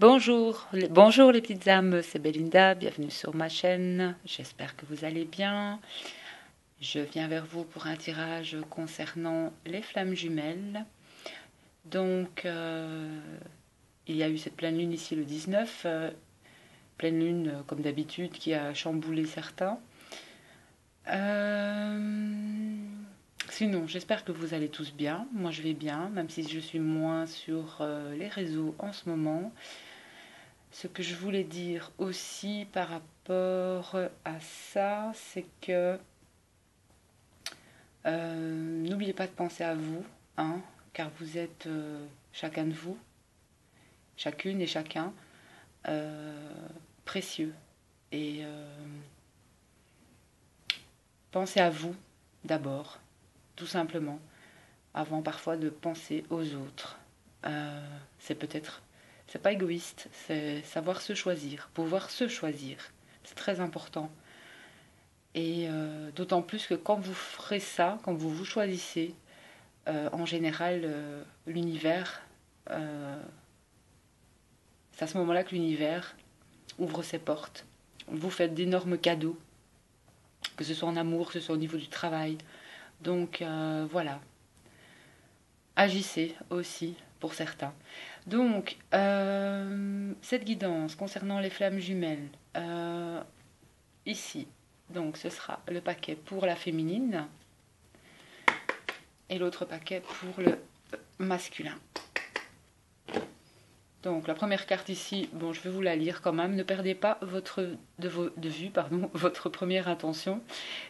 Bonjour les petites âmes, c'est Belinda, bienvenue sur ma chaîne, j'espère que vous allez bien. Je viens vers vous pour un tirage concernant les flammes jumelles. Donc, il y a eu cette pleine lune ici le 19, pleine lune comme d'habitude qui a chamboulé certains. Sinon, j'espère que vous allez tous bien, moi je vais bien, même si je suis moins sur les réseaux en ce moment. Ce que je voulais dire aussi par rapport à ça, c'est que n'oubliez pas de penser à vous, hein, car vous êtes chacun de vous, chacune et chacun, précieux. Et pensez à vous d'abord, tout simplement, avant parfois de penser aux autres. C'est pas égoïste, c'est savoir se choisir, pouvoir se choisir. C'est très important. Et d'autant plus que quand vous ferez ça, quand vous vous choisissez, en général, l'univers, c'est à ce moment-là que l'univers ouvre ses portes. Vous faites d'énormes cadeaux, que ce soit en amour, que ce soit au niveau du travail. Donc voilà, agissez aussi pour certains. Donc, cette guidance concernant les flammes jumelles, ici, donc ce sera le paquet pour la féminine et l'autre paquet pour le masculin. Donc la première carte ici, bon je vais vous la lire quand même, ne perdez pas de vue votre première intention.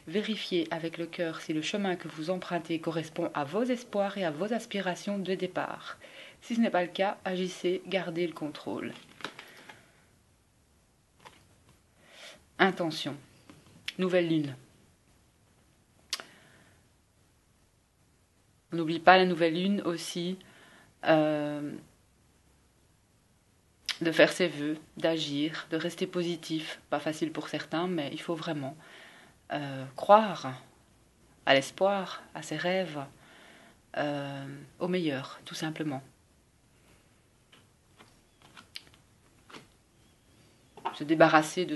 Vérifiez avec le cœur si le chemin que vous empruntez correspond à vos espoirs et à vos aspirations de départ. Si ce n'est pas le cas, agissez, gardez le contrôle. Intention. Nouvelle lune. On n'oublie pas la nouvelle lune aussi, de faire ses vœux, d'agir, de rester positif. Pas facile pour certains, mais il faut vraiment croire à l'espoir, à ses rêves, au meilleur, tout simplement. Se débarrasser de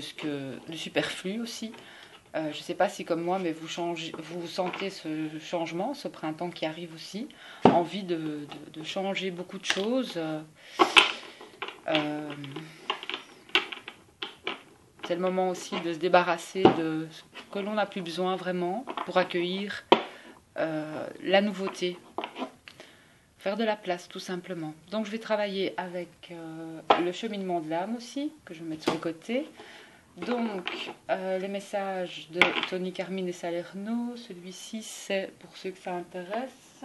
du superflu aussi. Je ne sais pas si comme moi, mais vous sentez ce changement, ce printemps qui arrive aussi, envie de changer beaucoup de choses. C'est le moment aussi de se débarrasser de ce que l'on n'a plus besoin vraiment pour accueillir la nouveauté. Faire de la place tout simplement. Donc je vais travailler avec le cheminement de l'âme aussi, que je vais mettre sur le côté. Donc les messages de Tony Carmine et Salerno, celui-ci c'est pour ceux que ça intéresse.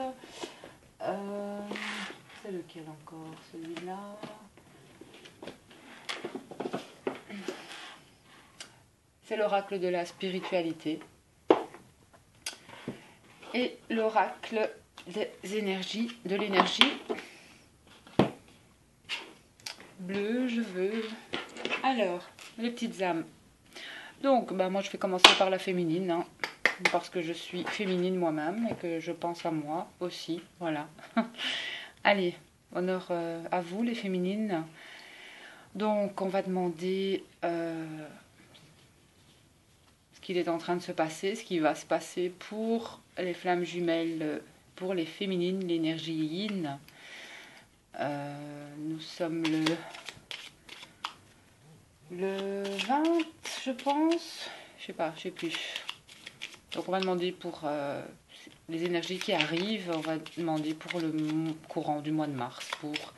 C'est lequel encore? Celui-là. C'est l'oracle de la spiritualité. Et l'oracle des énergies, de l'énergie bleue, je veux. Alors, les petites âmes. Donc, moi je vais commencer par la féminine, hein, parce que je suis féminine moi-même et que je pense à moi aussi, voilà. Allez, honneur à vous les féminines. Donc, on va demander ce qu'il est en train de se passer, ce qui va se passer pour les flammes jumelles, pour les féminines, l'énergie yin. Nous sommes le 20, je pense. Je sais pas, je sais plus. Donc on va demander pour les énergies qui arrivent. On va demander pour le courant du mois de mars, pour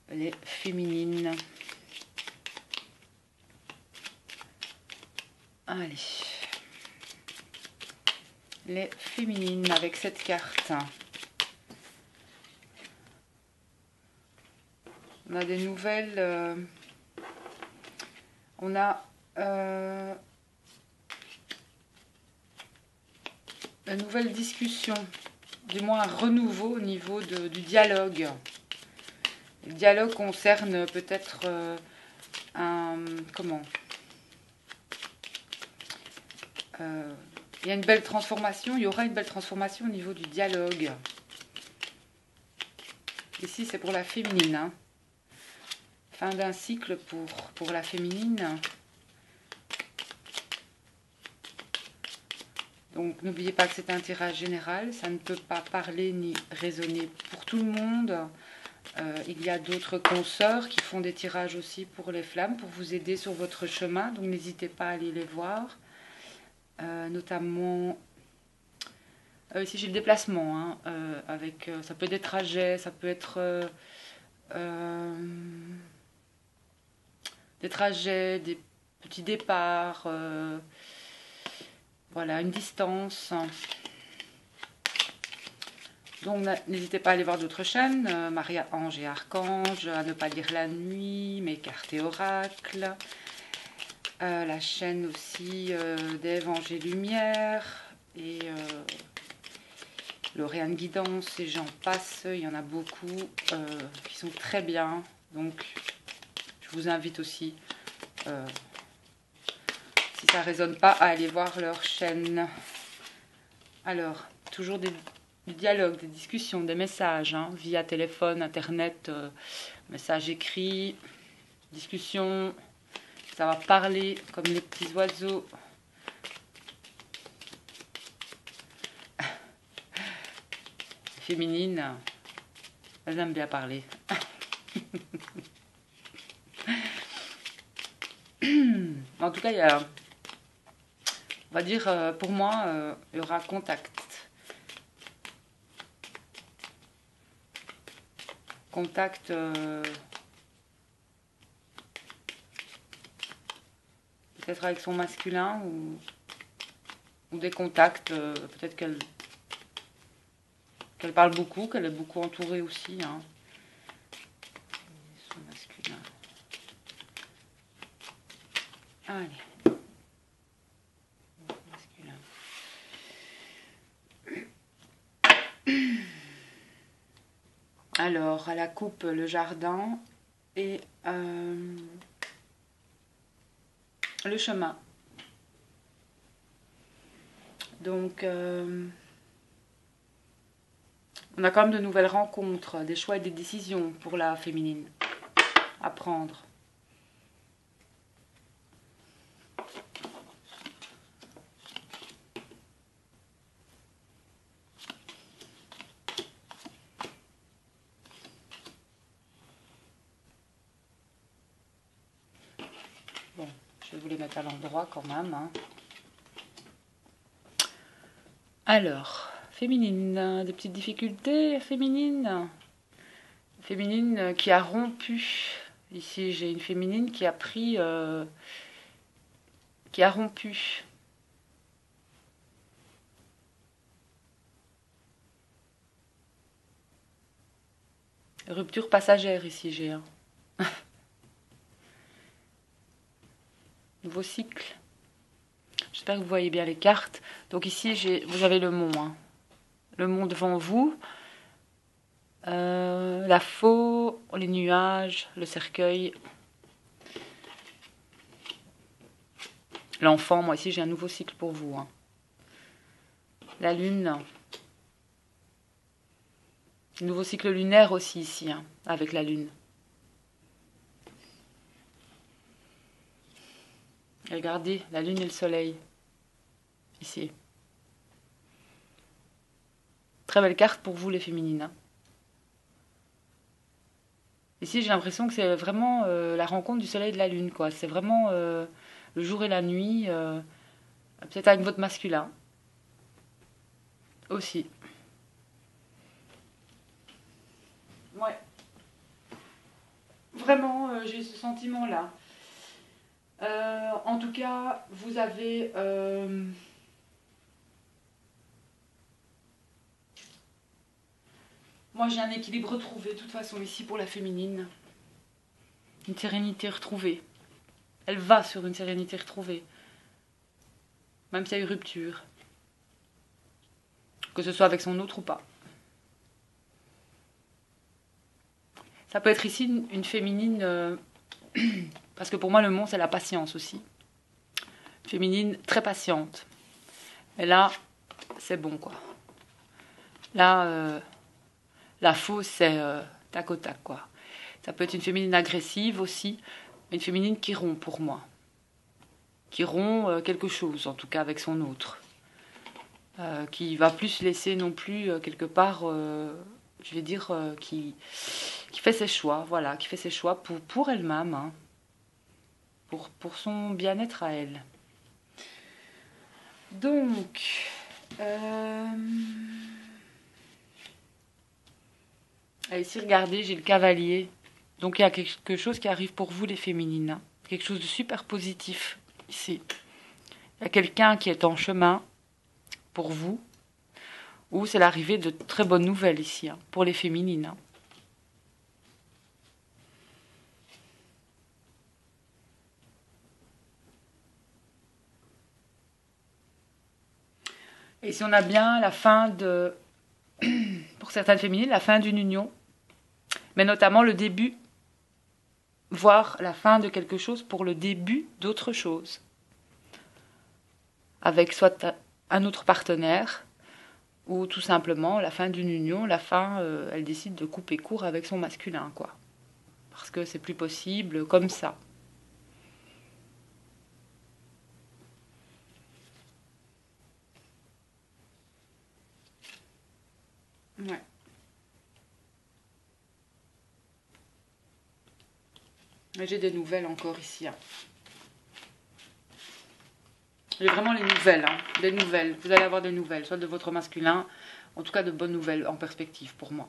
les féminines. Allez. Les féminines avec cette carte. On a des nouvelles. On a une nouvelle discussion, du moins un renouveau au niveau du dialogue. Le dialogue concerne peut-être il y a une belle transformation, il y aura une belle transformation au niveau du dialogue. Ici, c'est pour la féminine. Hein. fin d'un cycle pour la féminine. Donc n'oubliez pas que c'est un tirage général, ça ne peut pas parler ni résonner pour tout le monde. Il y a d'autres consoeurs qui font des tirages aussi pour les flammes, pour vous aider sur votre chemin, donc n'hésitez pas à aller les voir. Notamment, ici j'ai le déplacement, hein, avec, ça peut être des trajets, ça peut être des trajets, des petits départs, voilà, une distance. Donc n'hésitez pas à aller voir d'autres chaînes, Maria Ange et Archange, à ne pas lire la nuit, mes cartes et oracles, la chaîne aussi d'Ève, Ange et Lumière, et Lauriane Guidance, et j'en passe, il y en a beaucoup qui sont très bien, donc je vous invite aussi, si ça ne résonne pas, à aller voir leur chaîne. Alors, toujours du dialogue, des discussions, des messages, hein, via téléphone, internet, messages écrits, discussions, ça va parler comme les petits oiseaux. Féminines, elles aiment bien parler. En tout cas, il y a, on va dire, pour moi, il y aura contact. Contact peut-être avec son masculin ou des contacts, peut-être qu'elle parle beaucoup, qu'elle est beaucoup entourée aussi. Hein. Son masculin. Allez. Masculin. Alors, à la coupe, le jardin et le chemin. Donc, on a quand même de nouvelles rencontres, des choix et des décisions pour la féminine à prendre. Bon, je vais vous les mettre à l'endroit quand même. Hein. Alors, féminine, des petites difficultés féminines. Féminine qui a rompu. Ici, j'ai une féminine qui a pris... qui a rompu. Rupture passagère, ici, j'ai un. Nouveau cycle. J'espère que vous voyez bien les cartes. Donc ici, vous avez le mont. Hein. Le mont devant vous. La faux, les nuages, le cercueil. L'enfant, moi ici, j'ai un nouveau cycle pour vous. Hein. La lune. Nouveau cycle lunaire aussi ici, hein, avec la lune. Regardez, la lune et le soleil. Ici. Très belle carte pour vous les féminines. Hein. Ici j'ai l'impression que c'est vraiment la rencontre du soleil et de la lune. Quoi. C'est vraiment le jour et la nuit. Peut-être avec votre masculin. Aussi. Ouais. Vraiment, j'ai ce sentiment-là. En tout cas, vous avez... Moi, j'ai un équilibre retrouvé, de toute façon, ici, pour la féminine. Une sérénité retrouvée. Elle va sur une sérénité retrouvée. Même s'il y a eu rupture. Que ce soit avec son autre ou pas. Ça peut être ici une féminine... parce que pour moi, le mont, c'est la patience aussi. Féminine très patiente. Et là, c'est bon, quoi. Là... la fausse, c'est tac au tac, quoi. Ça peut être une féminine agressive aussi, mais une féminine qui rompt pour moi. Qui rompt quelque chose, en tout cas avec son autre. Qui va plus laisser non plus quelque part, je vais dire, qui fait ses choix, voilà, qui fait ses choix pour elle-même, hein, pour son bien-être à elle. Donc, ici, regardez, j'ai le cavalier. Donc, il y a quelque chose qui arrive pour vous, les féminines. Hein. Quelque chose de super positif, ici. Il y a quelqu'un qui est en chemin pour vous, ou c'est l'arrivée de très bonnes nouvelles ici, hein, pour les féminines. Hein. Et ici, on a bien la fin de, pour certaines féminines, la fin d'une union, mais notamment le début, voire la fin de quelque chose pour le début d'autre chose. Avec soit un autre partenaire, ou tout simplement la fin d'une union, la fin, elle décide de couper court avec son masculin, quoi. Parce que c'est plus possible comme ça. Ouais. J'ai des nouvelles encore ici. Hein. J'ai vraiment les nouvelles, hein. Des nouvelles. Vous allez avoir des nouvelles, soit de votre masculin, en tout cas de bonnes nouvelles en perspective pour moi.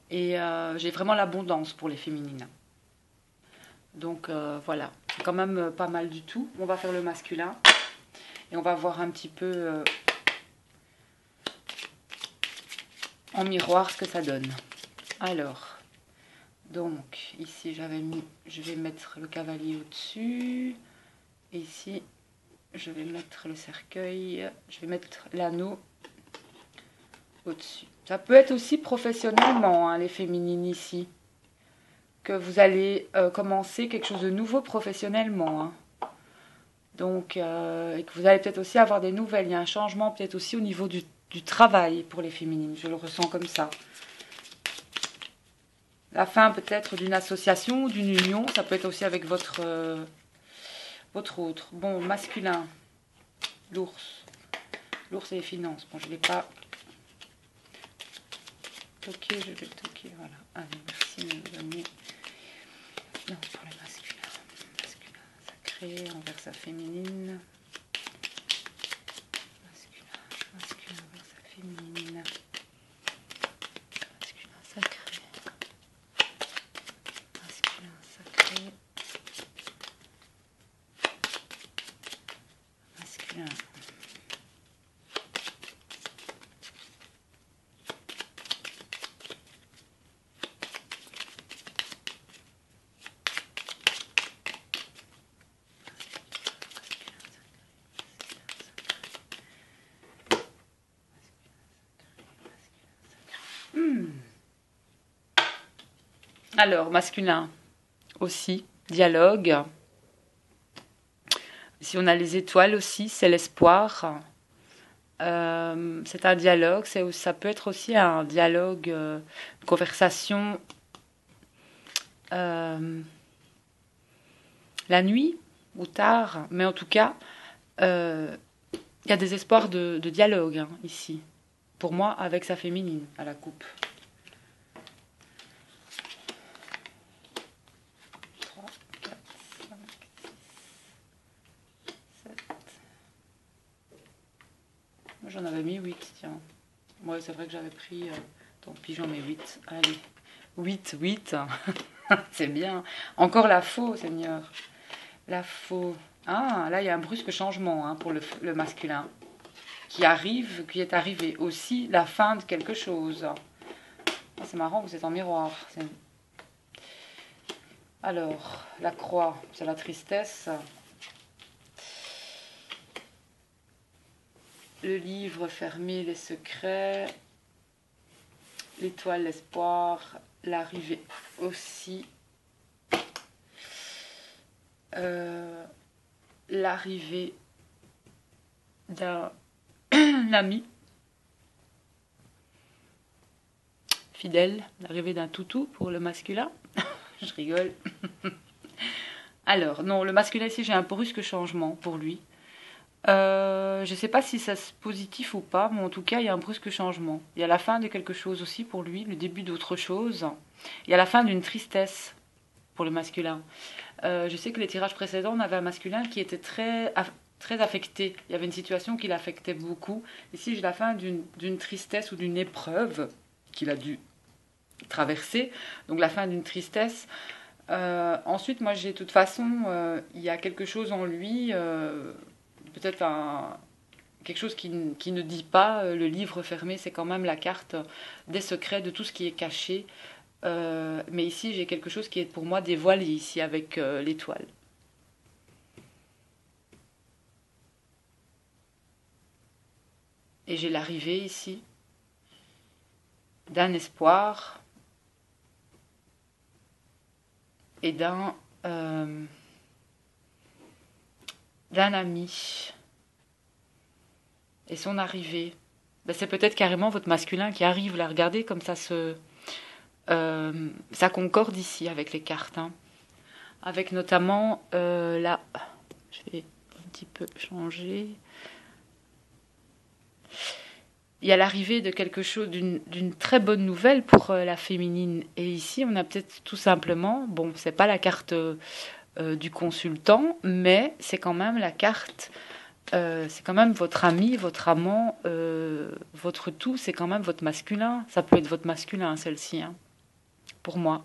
Et j'ai vraiment l'abondance pour les féminines. Donc voilà, c'est quand même pas mal du tout. On va faire le masculin et on va voir un petit peu en miroir ce que ça donne. Alors, donc ici je vais mettre le cavalier au-dessus. Et ici, je vais mettre le cercueil, je vais mettre l'anneau au-dessus. Ça peut être aussi professionnellement, hein, les féminines ici, que vous allez commencer quelque chose de nouveau professionnellement. Hein. Donc, et que vous allez peut-être aussi avoir des nouvelles. Il y a un changement peut-être aussi au niveau du travail pour les féminines. Je le ressens comme ça. La fin peut-être d'une association ou d'une union. Ça peut être aussi avec votre autre. Bon, masculin. L'ours. L'ours et les finances. Bon, je ne l'ai pas toqué. Je vais le toquer. Voilà. Allez, merci de me donner. Non, pour les masculins. Masculin sacré envers sa féminine. Masculin envers sa féminine. Masculin sacré. Masculin sacré. Masculin. Alors, masculin aussi, dialogue. Si on a les étoiles aussi, c'est l'espoir. C'est un dialogue, ça peut être aussi un dialogue, une conversation la nuit ou tard, mais en tout cas, il y a des espoirs de dialogue hein, ici, pour moi, avec sa féminine à la coupe. 3, 4, 5, 6, 7. Moi, j'en avais mis 8, tiens. Ouais, c'est vrai que j'avais pris... tant pis, j'en mets 8. Allez, 8. C'est bien. Encore la faux, Seigneur. La faux. Ah, là, il y a un brusque changement hein, pour le masculin. Qui est arrivé. Aussi, la fin de quelque chose. Ah, c'est marrant, vous êtes en miroir. Alors, la croix, c'est la tristesse. Le livre fermé, les secrets. L'étoile, l'espoir. L'arrivée aussi. L'arrivée d'un ami. fidèle, l'arrivée d'un toutou pour le masculin. Je rigole. Alors, non, le masculin ici, j'ai un brusque changement pour lui. Je ne sais pas si ça c'est positif ou pas, mais en tout cas, il y a un brusque changement. Il y a la fin de quelque chose aussi pour lui, le début d'autre chose. Il y a la fin d'une tristesse pour le masculin. Je sais que les tirages précédents, on avait un masculin qui était très affecté. Il y avait une situation qui l'affectait beaucoup. Ici, j'ai la fin d'une tristesse ou d'une épreuve qu'il a dû traverser. Donc la fin d'une tristesse. Ensuite, moi, j'ai de toute façon, il y a quelque chose en lui, peut-être quelque chose qui ne dit pas. Le livre fermé, c'est quand même la carte des secrets, de tout ce qui est caché. Mais ici, j'ai quelque chose qui est pour moi dévoilé ici avec l'étoile. Et j'ai l'arrivée ici d'un espoir et d'un ami. Et son arrivée, ben, c'est peut-être carrément votre masculin qui arrive. Là, regardez comme ça ça concorde ici avec les cartes. Hein. Avec notamment là, je vais un petit peu changer. Il y a l'arrivée de quelque chose, d'une très bonne nouvelle pour la féminine. Et ici, on a peut-être tout simplement, bon, c'est pas la carte du consultant, mais c'est quand même la carte, c'est quand même votre ami, votre amant, votre tout, c'est quand même votre masculin. Ça peut être votre masculin, celle-ci, hein, pour moi.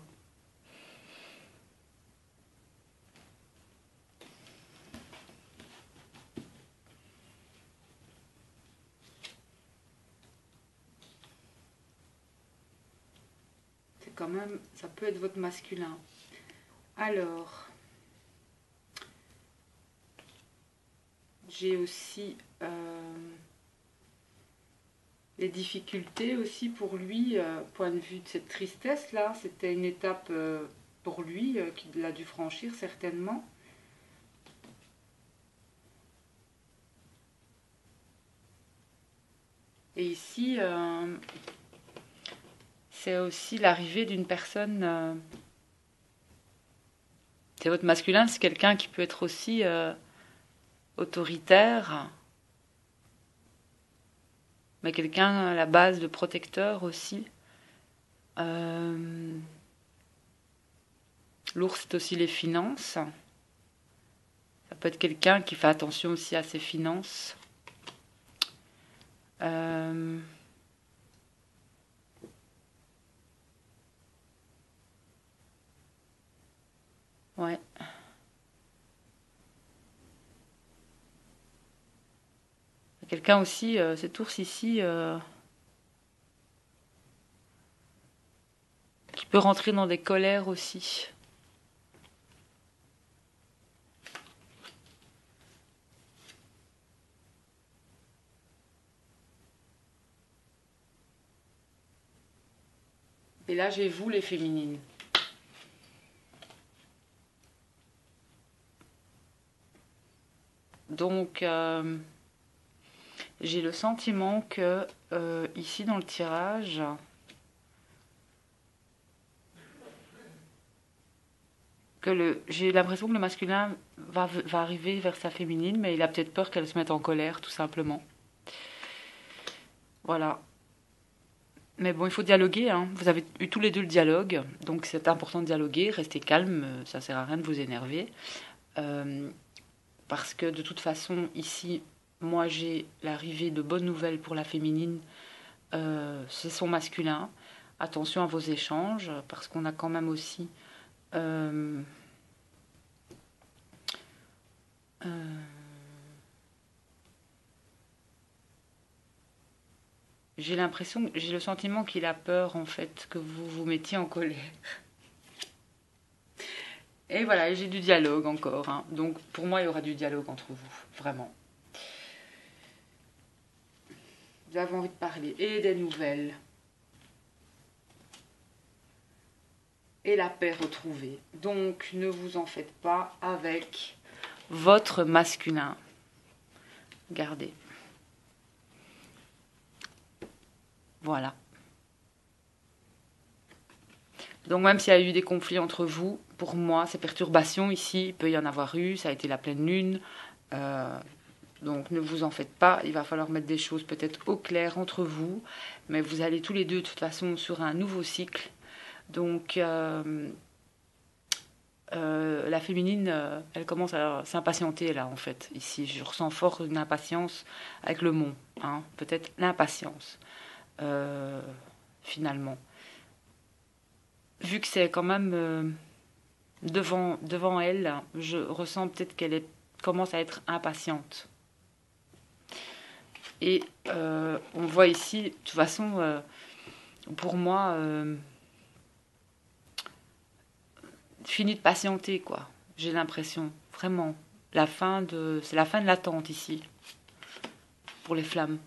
C'est quand même, ça peut être votre masculin. Alors, j'ai aussi les difficultés aussi pour lui, point de vue de cette tristesse-là. C'était une étape pour lui qu'il a dû franchir certainement. Et ici, c'est aussi l'arrivée d'une personne. C'est votre masculin, c'est quelqu'un qui peut être aussi autoritaire, mais quelqu'un à la base de protecteur aussi. L'ours, c'est aussi les finances. Ça peut être quelqu'un qui fait attention aussi à ses finances. Ouais. Quelqu'un aussi, cet ours ici, qui peut rentrer dans des colères aussi. Et là, j'ai vous, les féminines. Donc, j'ai le sentiment que, ici, dans le tirage, j'ai l'impression que le masculin va arriver vers sa féminine, mais il a peut-être peur qu'elle se mette en colère, tout simplement. Voilà. Mais bon, il faut dialoguer, hein. Vous avez eu tous les deux le dialogue, donc c'est important de dialoguer, restez calme, ça sert à rien de vous énerver. Parce que de toute façon, ici, moi j'ai l'arrivée de bonnes nouvelles pour la féminine, c'est son masculin. Attention à vos échanges, parce qu'on a quand même aussi... j'ai l'impression, j'ai le sentiment qu'il a peur en fait que vous vous mettiez en colère. Et voilà, j'ai du dialogue encore. Hein. Donc pour moi, il y aura du dialogue entre vous, vraiment. Vous avez envie de parler et des nouvelles. Et la paix retrouvée. Donc ne vous en faites pas avec votre masculin. Gardez. Voilà. Donc même s'il y a eu des conflits entre vous, pour moi, ces perturbations ici, il peut y en avoir eu, ça a été la pleine lune. Donc ne vous en faites pas, il va falloir mettre des choses peut-être au clair entre vous, mais vous allez tous les deux de toute façon sur un nouveau cycle. Donc la féminine, elle commence à s'impatienter là en fait. Ici, je ressens fort une impatience avec le mont, hein, peut-être l'impatience finalement. Vu que c'est quand même devant elle, je ressens peut-être commence à être impatiente. Et on voit ici, de toute façon, pour moi, fini de patienter, quoi. J'ai l'impression, vraiment. C'est la fin de l'attente ici, pour les flammes.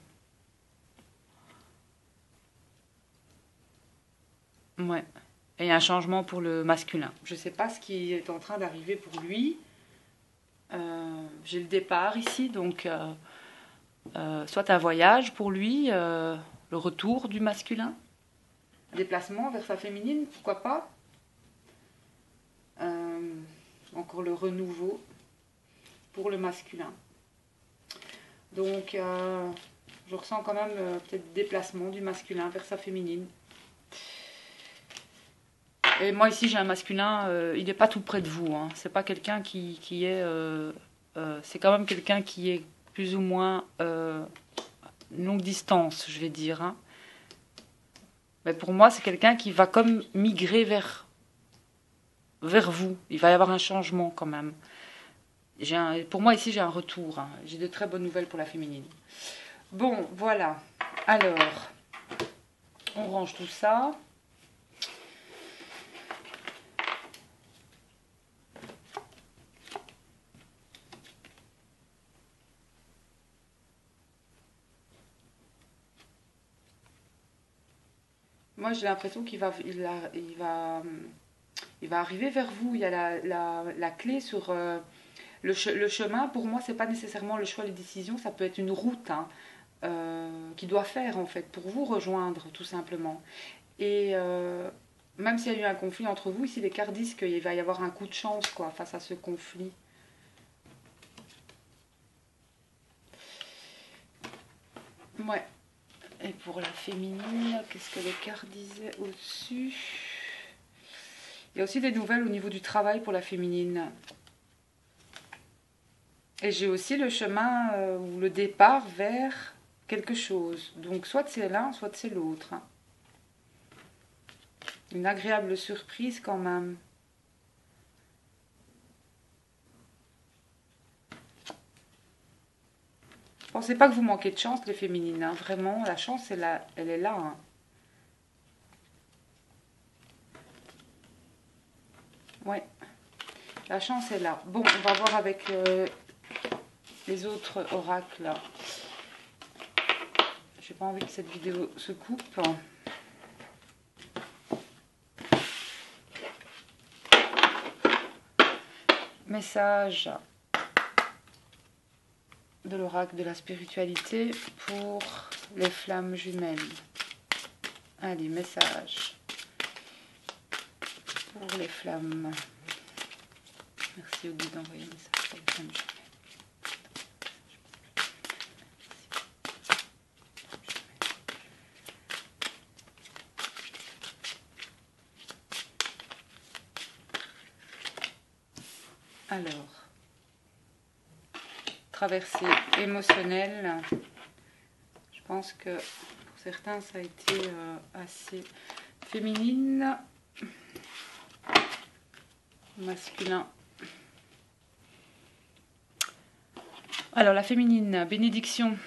Ouais. Et il y a un changement pour le masculin. Je ne sais pas ce qui est en train d'arriver pour lui. J'ai le départ ici, donc soit un voyage pour lui, le retour du masculin, un déplacement vers sa féminine, pourquoi pas. Encore le renouveau pour le masculin. Donc je ressens quand même peut-être déplacement du masculin vers sa féminine. Et moi ici j'ai un masculin, il n'est pas tout près de vous, hein. C'est pas quelqu'un qui est... c'est quand même quelqu'un qui est plus ou moins longue distance, je vais dire. Hein. Mais pour moi c'est quelqu'un qui va comme migrer vers vous. Il va y avoir un changement quand même. Pour moi ici j'ai un retour. Hein. J'ai de très bonnes nouvelles pour la féminine. Bon, voilà. Alors, on range tout ça. Moi j'ai l'impression qu'il va, il va arriver vers vous. Il y a la clé sur le chemin. Pour moi, c'est pas nécessairement le choix, les décisions. Ça peut être une route hein, qu'il doit faire en fait pour vous rejoindre tout simplement. Et même s'il y a eu un conflit entre vous, ici les cartes disent qu'il va y avoir un coup de chance quoi face à ce conflit. Ouais. Et pour la féminine, qu'est-ce que les cartes disaient au-dessus? Il y a aussi des nouvelles au niveau du travail pour la féminine. Et j'ai aussi le chemin ou le départ vers quelque chose. Donc soit c'est l'un, soit c'est l'autre. Une agréable surprise quand même. Pensez pas que vous manquez de chance les féminines. Hein. Vraiment, la chance elle est là. Hein. Ouais, la chance est là. Bon, on va voir avec les autres oracles. Là. J'ai pas envie que cette vidéo se coupe. Message de l'oracle de la spiritualité pour les flammes jumelles. Allez, message pour les flammes. Merci au guide d'envoyer un message pour les flammes jumelles. Alors, traversée émotionnelle, je pense que pour certains ça a été assez féminine, masculin. Alors la féminine, bénédiction